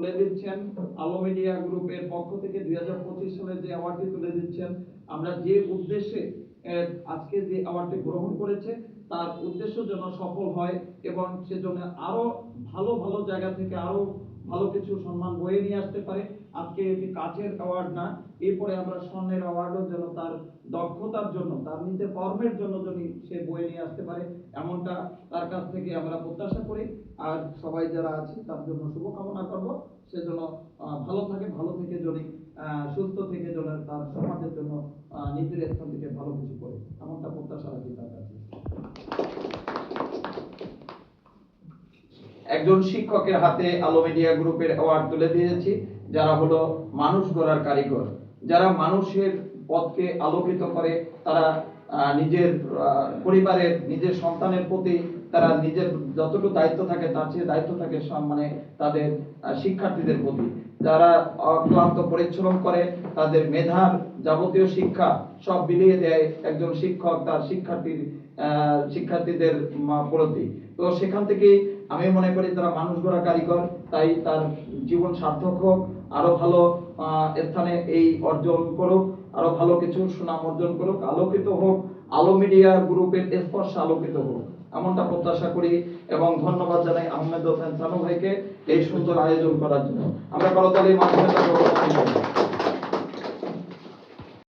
তুলে দিচ্ছেন আলো মিডিয়া গ্রুপের পক্ষ থেকে 2025 সালে যে অ্যাওয়ার্ডটি তুলে দিচ্ছেন, আমরা যে উদ্দেশ্যে আজকে যে অ্যাওয়ার্ডটি গ্রহণ করেছে তার উদ্দেশ্য যেন সফল হয় এবং সেজন্য আরো ভালো ভালো জায়গা থেকে আরো ভালো কিছু সম্মান বয়ে নিয়ে আসতে পারে। আজকে এটি কাছের অ্যাওয়ার্ড না, এরপরে আমরা স্বর্ণের অ্যাওয়ার্ডও যেন তার দক্ষতার জন্য, তার নিজের কর্মের জন্য যদি সে বয়ে নিয়ে আসতে পারে, এমনটা তার কাছ থেকে আমরা প্রত্যাশা করি। আর সবাই যারা আছে তার জন্য শুভকামনা করব, সেজন্য ভালো থাকে, ভালো থেকে যদি সুস্থ থেকে যেন তার সমাজের জন্য নিজের স্থান থেকে ভালো কিছু করে, এমনটা প্রত্যাশা রাখি তার কাছে। একজন শিক্ষকের হাতে আলো মিডিয়া গ্রুপের অ্যাওয়ার্ড তুলে দিয়েছি, যারা হলো মানুষ গড়ার কারিগর, যারা মানুষের পথকে আলোকিত করে, তারা নিজের পরিবারের, নিজের সন্তানের প্রতি তারা নিজের যতটুকু দায়িত্ব থাকে তার চেয়ে দায়িত্ব থাকে মানে তাদের শিক্ষার্থীদের প্রতি, যারা অক্লান্ত পরিশ্রম করে, তাদের মেধার যাবতীয় শিক্ষা সব বিলিয়ে দেয় একজন শিক্ষক তার শিক্ষার্থীদের প্রতি। তো সেখান থেকেই আমি মনে করি তারা মানুষ গড়া কারিগর, তাই তার জীবন সার্থক হোক, আরো ভালো স্থানে এই অর্জন করুক, আরো ভালো কিছু সুনাম অর্জন করুক, আলোকিত হোক, আলো মিডিয়া গ্রুপের স্পর্শে আলোকিত হোক, এমনটা প্রত্যাশা করি। এবং ধন্যবাদ জানাই আহমেদ হোসেন সানু ভাইকে এই সুন্দর আয়োজন করার জন্য। আমরা করতালির মাধ্যমে